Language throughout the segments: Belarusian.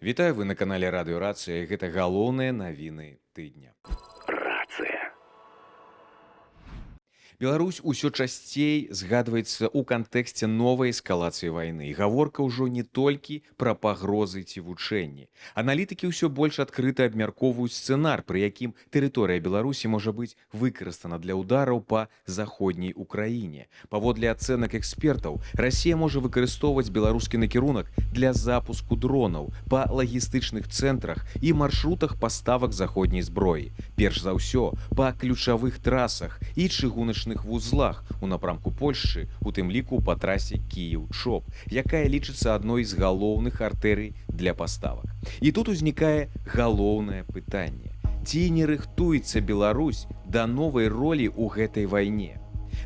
Вітаю, вы на канале Радыёрацыя. Гэта галоўныя навіны тыдня. Рацыя. Беларусь усё часцей згадваецца ў кантэксце новай эскалацыі вайны. Гаворка ўжо не толькі пра пагрозы ці вучэнні. Аналітыкі ўсё больш адкрыта абмяркоўваюць сцэнар, пры якім тэрыторыя Беларусі можа быць выкарыстана для ўдараў па заходняй Украіне. Паводле ацэнак экспертаў, Расія можа выкарыстоўваць беларускі накірунак для запуску дронаў па лагістычных цэнтрах і маршрутах паставак заходняй зброі. Перш за ўсё, па ключавых трасах і чыгуначных вузлах у напрамку Польшчы, у тым ліку па трасе Кіеў-Чоп, якая лічыцца адной з галоўных артэрый для паставак. І тут узнікае галоўнае пытанне: ці не рыхтуецца Беларусь да новай ролі ў гэтай вайне?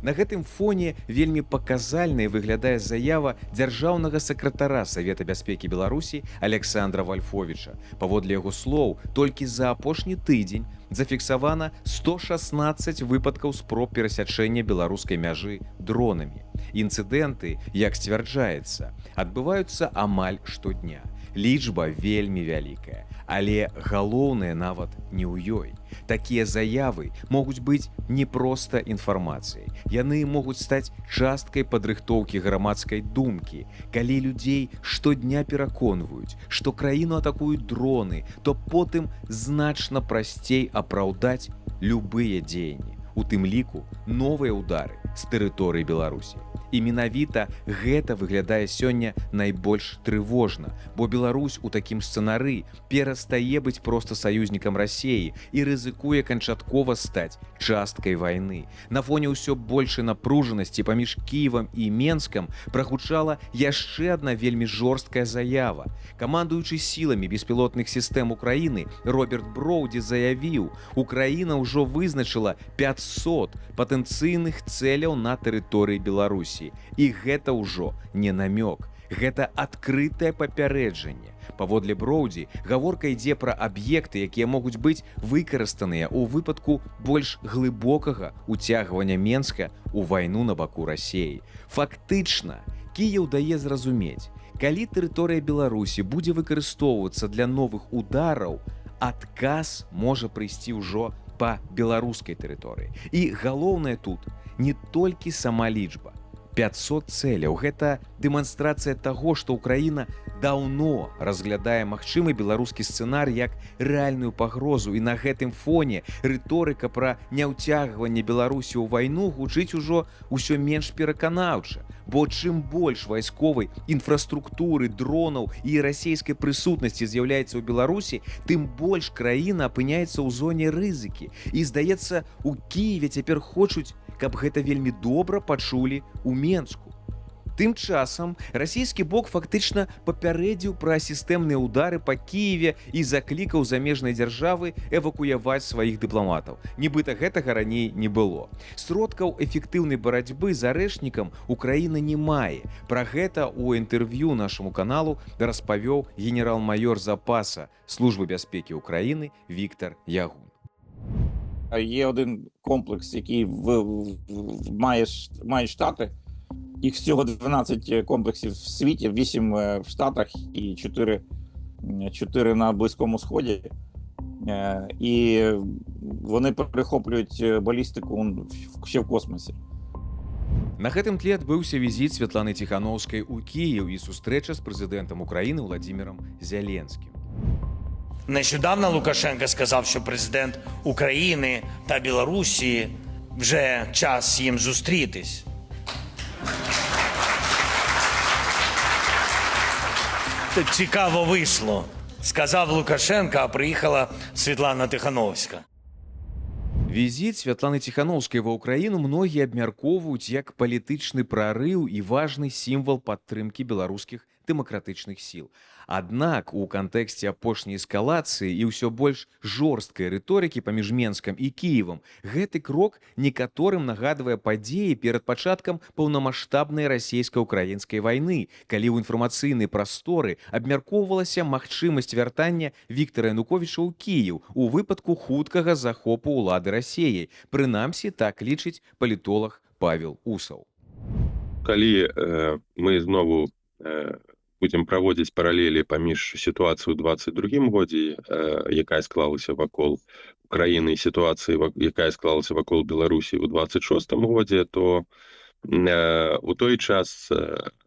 На гэтым фоне вельмі паказальнай выглядае заява дзяржаўнага сакратара Савета бяспекі Беларусі Александра Вальфовіча. Паводле яго слоў, толькі за апошні тыдзень зафіксавана 116 выпадкаў спроб перасячэння беларускай мяжы дронамі. Інцыдэнты, як сцвярджаецца, адбываюцца амаль штодня. Лічба вельмі вялікая, але галоўнае нават не ў ёй. Такія заявы могуць быць не проста інфармацыяй. Яны могуць стаць часткай падрыхтоўкі грамадскай думкі. Калі людзей штодня пераконваюць, што краіну атакуюць дроны, то потым значна прасцей апраўдаць любыя дзеянні, у тым ліку новыя ўдары з тэрыторыі Беларусі. І менавіта гэта выглядае сёння найбольш трывожна, бо Беларусь у такім сцэнары перастае быць проста саюзнікам Расіі і рызыкуе канчаткова стаць часткай вайны. На фоне ўсё большай напружанасці паміж Кіевам і Менскам прагучала яшчэ адна вельмі жорсткая заява. Камандуючы сіламі беспілотных сістэм Украіны Роберт Броўді заявіў: Украіна ўжо вызначыла 500 патэнцыйных цэляў на тэрыторыі Беларусі. І гэта ўжо не намёк. Гэта адкрытае папярэджанне. Паводле Броўді, гаворка ідзе пра аб'екты, якія могуць быць выкарыстаныя ў выпадку больш глыбокага уцягвання Менска ў вайну на баку Расіі. Фактычна, Кіеў дае зразумець, калі тэрыторыя Беларусі будзе выкарыстоўвацца для новых удараў, адказ можа прыйсці ўжо па беларускай тэрыторыі. І галоўнае тут не толькі сама лічба. 500 цэляў – гэта дэманстрацыя таго, што Украіна даўно разглядае магчымы беларускі сцэнар як рэальную пагрозу, і на гэтым фоне рыторыка пра няўцягванне Беларусі ў вайну гучыць ужо ўсё менш пераканаўча. Бо чым больш вайсковай інфраструктуры, дронаў і расійскай прысутнасці з'яўляецца ў Беларусі, тым больш краіна апыняецца ў зоне рызыкі. І, здаецца, у Кіеве цяпер хочуць, каб гэта вельмі добра пачулі ў Менску. Тым часам расійскі бок фактычна папярэдзіў пра сістэмныя ўдары па Кіеве і заклікаў замежнай дзяржавы эвакуяваць сваіх дыпламатаў. Нібыта гэтага раней не было. Сродкаў эфектыўнай барацьбы з арэшнікам Украіна не мае. Пра гэта ў інтэрв'ю нашаму каналу распавёў генерал-маёр запаса Службы бяспекі Украіны Віктор Ягун. Є один комплекс, який має Штати. Їх всього 12 комплексів в світі, 8 в Штатах і 4 на Близькому Сході. І вони перехоплюють балістику ще в космосі. На гэтым тле адбыўся візіт Святланы Ціханаўскай у Кіеў і сустрэча з прэзідэнтам Украіны Владзімірам Зеленскім. Нещодавно Лукашенко сказав, що президент України та Білорусі вже час їм зустрітись. Цікаво вийшло. Сказав Лукашенко, а приїхала Світлана Тихановська. Візіт Святланы Ціханаўскай ва ўкраіну многія абмяркоўваюць як палітычны прарыў і важны сімвал падтрымкі беларускіх дэмакратычных сіл. Аднак у кантэксце апошняй эскалацыі і ўсё больш жорсткай рыторыкі паміж Менскам і Кіевам гэты крок некаторым нагадвае падзеі перад пачаткам паўнамаштабнай расійска-ўкраінскай вайны, калі ў інфармацыйнай прасторы абмяркоўвалася магчымасць вяртання Віктара Януковіча ў Кіеў у выпадку хуткага захопу ўлады Расіяй. Прынамсі, так лічыць палітолог Павел Усаў. Калі мы знову будзем праводзіць паралелі паміж сітуацыяй у 22 годзе, якая склалася вакол Украіны, і сітуацыяй, якая склалася вакол Беларусі ў 26 годзе, то у той час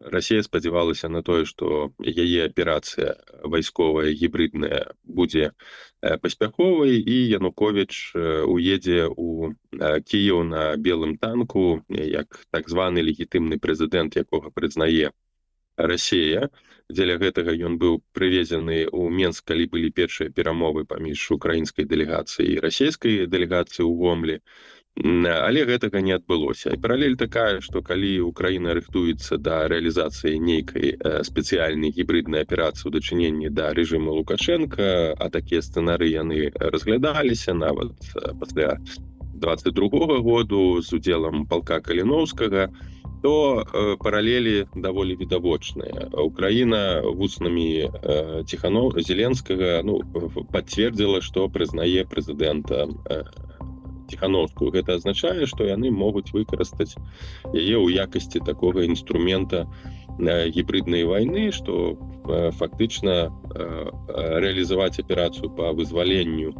Расія спадзявалася на тое, што яе аперацыя вайсковая гібридная будзе паспяховай, і Януковіч уедзе ў Кіеў на белым танку, як так званы легітымны прэзідэнт, якога прызнае Расія. Дзеля гэтага ён быў прывезены ў Менск, калі былі першыя перамовы паміж украінскай дэлегацыяй і расійскай дэлегацыяй у Гомлі. Але гэтага не адбылося. І паралель такая, што калі Украіна рыхтуецца да рэалізацыі нейкай спецыяльнай гібриднай аперацыі ў дачыненні да рэжыму Лукашенка, а такія сцэнары яны разглядаліся нават пасля 22 году з удзелам палка Каліноўскага, то паралелі даволі відавочныя. Украіна вуснамі Зеленскага пацвердзіла, што прызнае прэзідэнта Тихановскую. Гэта азначае, што яны могуць выкарыстаць яе ў якасці такога інструмента гібриднай вайны, што фактычна рэалізаваць аперацыю па вызваленню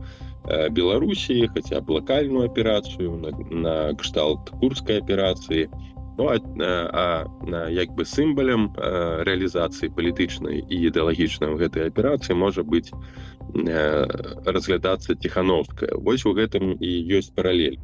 Беларусі, хаця б лакальную аперацыю на кшталт курскай аперацыі, як бы сімвалем рэалізацыі палітычнай і ідэалагічнай гэтай аперацыі можа быць разглядацца Тихановская. Вось у гэтым і ёсць паралель.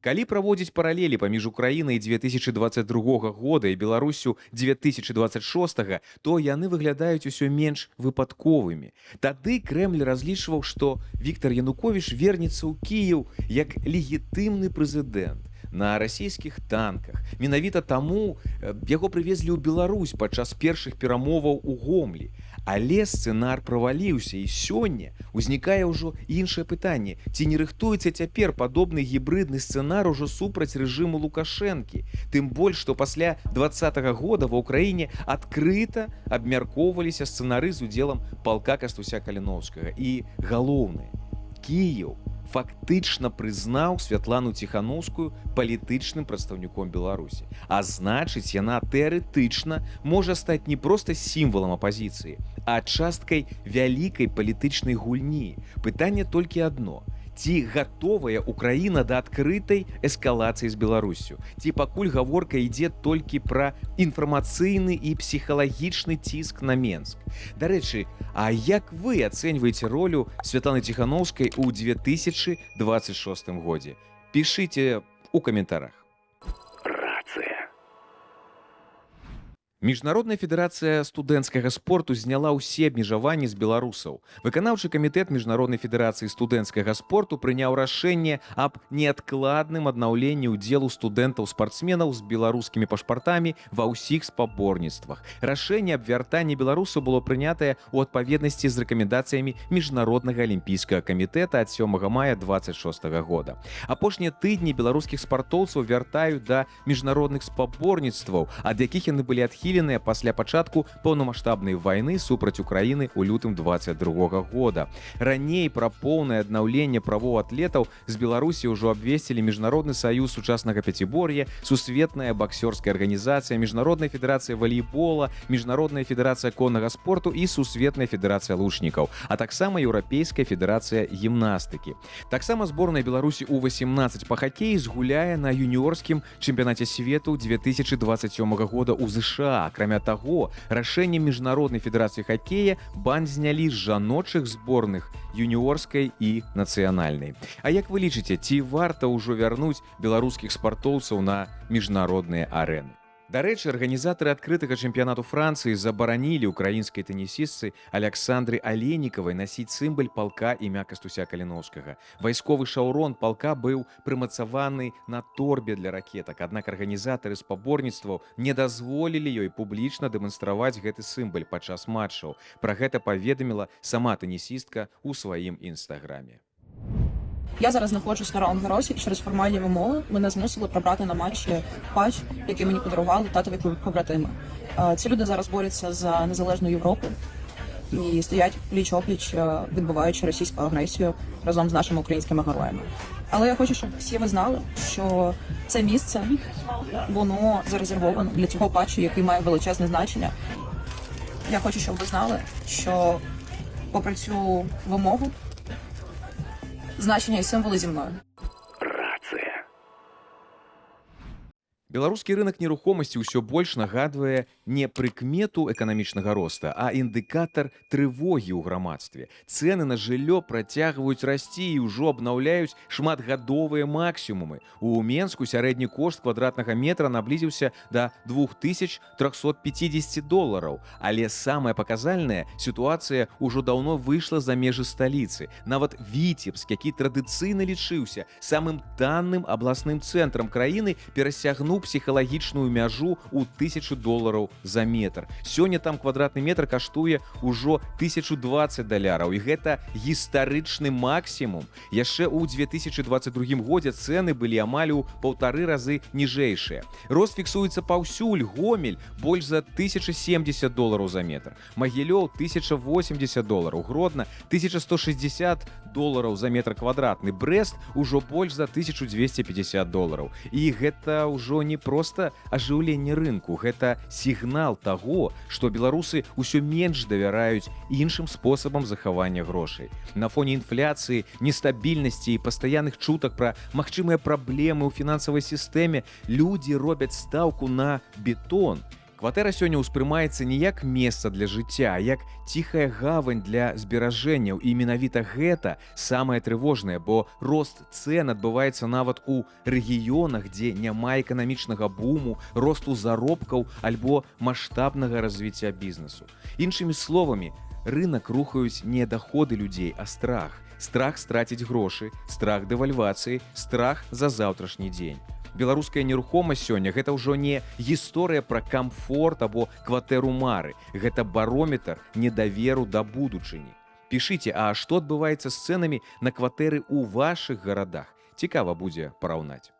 Калі праводзіць паралелі паміж Украінай 2022 года і Беларусю 2026, то яны выглядаюць усё менш выпадковымі. Тады Крэмль разлічваў, што Віктор Януковіч вернецца ў Кіеў як легітымны прэзідэнт на расійскіх танках. Менавіта таму яго прывезлі ў Беларусь падчас першых перамоваў у Гомлі. Але сцэнар праваліўся, і сёння ўзнікае ўжо іншае пытанне. Ці не рыхтуецца цяпер падобны гібридны сцэнар ужо супраць рэжыму Лукашэнкі? Тым больш, што пасля 2020 года ва ўкраіне адкрыта абмяркоўваліся сцэнары з удзелам палка Кастуся Каліноўскага. І галоўнае, Кіеў фактычна прызнаў Святлану Тихановскую палітычным прадстаўніком Беларусі. А значыць, яна тэарэтычна можа стаць не проста сімвалам апазіцыі, а часткай вялікай палітычнай гульні. Пытанне толькі адно. Ці гатовая Украіна да адкрытай эскалацыі з Беларусю? Ці пакуль гаворка ідзе толькі пра інфармацыйны і псіхалагічны ціск на Менск? Дарэчы, а як вы ацэньваеце ролю Святланы Тихановскай у 2026 годзе? Пішыце у каментарах. Міжнародная федэрацыя студэнцкага спорту зняла ўсе абмежаванні з беларусаў. Выканаўчы камітэт Міжнароднай федэрацыі студэнцкага спорту прыняў рашэнне аб неадкладным аднаўленні ўдзелу студэнтаў-спартсменаў з беларускімі пашпартамі ва ўсіх спаборніцтвах. Рашэнне аб вяртанні беларусаў было прынятае ў адпаведнасці з рэкамендацыямі Міжнароднага алімпійскага камітэта ад 7 мая 26 года. Апошнія тыдні беларускіх спартоўцаў вяртаюць да міжнародных спаборніцтваў, ад якіх яны былі адхіленыя пасля пачатку паўнамаштабнай вайны супраць Украіны ў лютым 22 года. Раней пра поўнае аднаўленне правоў атлетаў з Беларусі ўжо абвесцілі Міжнародны саюз сучаснага пяцібор'я, Сусветная баксёрская арганізацыя, Міжнародная федэрацыя валейбола, Міжнародная федэрацыя коннага спорту і Сусветная федэрацыя лучнікаў, а таксама Еўрапейская федэрацыя гімнастыкі. Таксама зборная Беларусі У-18 па хакеі згуляе на юніорскім чэмпіянаце свету 2027 года ў ЗША. Акрамя таго, рашэннем Міжнароднай федэрацыі хакея бан знялі з жаночых зборных юніорскай і нацыянальнай. А як вы лічыце, ці варта ўжо вярнуць беларускіх спартоўцаў на міжнародныя арэны? Дарэчы, арганізатары адкрытага чэмпіянату Францыі забаранілі украінскай тэнісістцы Аляксандры Алейнікавай насіць сімваль палка імя Кастуся Каліноўскага. Вайсковы шаўрон палка быў прымацаваны на торбе для ракетак, аднак арганізатары спаборніцтваў не дазволілі ёй публічна дэманстраваць гэты сімваль падчас матчаў. Пра гэта паведаміла сама тэнісістка ў сваім інстаграме. Я зараз знаходжусь на Ролан-Гаросі, через формальні вимоги мене змусили прибрати на матчі патч, який мені подарували татові побратими. Ці люди зараз борються за незалежну Європу і стоять пліч-опліч, відбиваючи російську агресію разом з нашими українськими героями. Але я хочу, щоб всі ви знали, що це місце, воно зарезервовано для цього патчу, який має величезне значення. я хочу, щоб ви знали, що попри цю вимогу, значення і символи зі мною. Беларускі рынок нерухомасці ўсё больш нагадвае не прыкмету эканамічнага роста, а індыкатар трывогі ў грамадстве. Цэны на жыллё працягваюць расці і ўжо абнаўляюць шматгадовыя максімумы. У Менску сярэдні кошт квадратнага метра наблізіўся да $2350, але самае паказальнае, сітуацыя ўжо даўно выйшла за межы сталіцы. Нават Віцебск, які традыцыйна лічыўся самым танным абласным цэнтрам краіны, перасягнуў псіхалагічную мяжу ў $1000 за метр. Сёння там квадратны метр каштуе ўжо $1020, і гэта гістарычны максімум. Яшчэ ў 2022 годзе цэны былі амаль у 1,5 разы ніжэйшыя. Рост фіксуецца паўсюль. Гомель больш за $1070 за метр. Магілёў $1080, Гродна $1160 за метр квадратны. Брэст ужо больш за $1250. І гэта ўжо не проста ажыўленне рынку, гэта сігнал таго, што беларусы ўсё менш давяраюць іншым спосабам захавання грошай. На фоне інфляцыі, нестабільнасці і пастаянных чутак пра магчымыя праблемы ў фінансавай сістэме людзі робяць стаўку на бетон. Кватэра сёння ўспрымаецца не як месца для жыцця, а як ціхая гавань для зберажэнняў. І менавіта гэта самае трывожнае, бо рост цэн адбываецца нават у рэгіёнах, дзе няма эканамічнага буму, росту заробкаў альбо маштабнага развіцця бізнесу. Іншымі словамі, рынак рухаюць не даходы людзей, а страх. Страх страціць грошы, страх дэвальвацыі, страх за заўтрашні дзень. Беларуская нерухомасць сёння гэта ўжо не гісторыя пра камфорт або кватэру мары. Гэта барометр недаверу да будучыні. Пішыце, а што адбываецца з цэнамі на кватэры ў вашых гарадах? Цікава будзе параўнаць.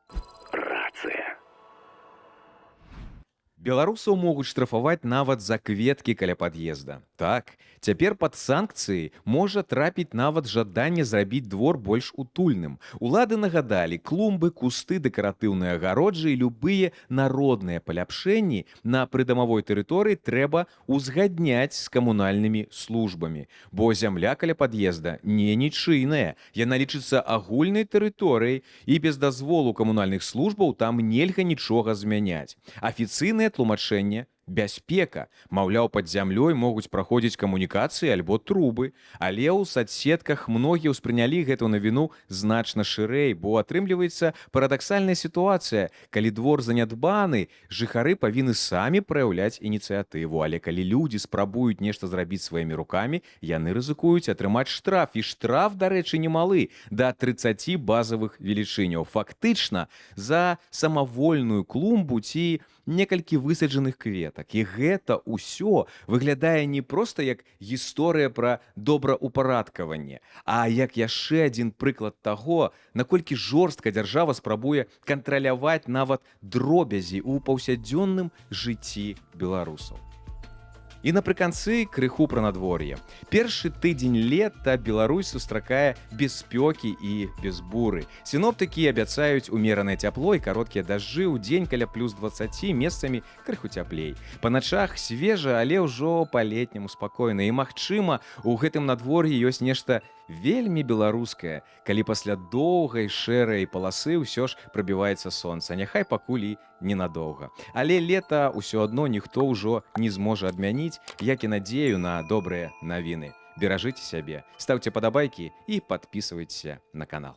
Беларусаў могуць штрафаваць нават за кветкі каля пад'езда. Так, цяпер пад санкцыі можа трапіць нават жаданне зрабіць двор больш утульным. Улады нагадалі, клумбы, кусты, дэкаратыўныя агароджы і любыя народныя паляпшэнні на прыдамавой тэрыторыі трэба узгадняць з камунальнымі службамі. Бо зямля каля пад'езда не нічыйная. Яна лічыцца агульнай тэрыторыяй, і без дазволу камунальных службаў там нельга нічога змяняць. Афіцыйнае тлумачэнне – бяспека. Маўляў, пад зямлёй могуць праходзіць камунікацыі альбо трубы. Але ў садсетках многія ўспрынялі гэту навіну значна шырэй, бо атрымліваецца парадаксальная сітуацыя. Калі двор занядбаны, жыхары павінны самі праяўляць ініцыятыву. Але калі людзі спрабуюць нешта зрабіць сваімі рукамі, яны рызыкуюць атрымаць штраф. І штраф, дарэчы, немалы, да 30 базавых велічыняў. Фактычна, за самавольную клумбу ці некалькі высаджаных кветак. І гэта ўсё выглядае не проста як гісторыя пра добраўпарадкаванне, а як яшчэ адзін прыклад таго, наколькі жорстка дзяржава спрабуе кантраляваць нават дробязі ў паўсядзённым жыцці беларусаў. І напрыканцы крыху пра надвор'е. Першы тыдзень лета Беларусь сустракае без спёкі і без буры. Сіноптыкі абяцаюць умеранае цяпло і кароткія дажджы, ў дзень каля +20, месцамі крыху цяплей. Па начах свежа, але ўжо па-летняму спакойна. І магчыма, у гэтым надвор'і ёсць нешта вельмі беларускае, калі пасля доўгай шэрай паласы ўсё ж прабіваецца сонца. Няхай пакуль і ненадоўга. Але лета ўсё адно ніхто ўжо не зможа адмяніць, як і надзею на добрыя навіны. Беражыце сябе, стаўце падабайкі і падпісвайцеся на канал.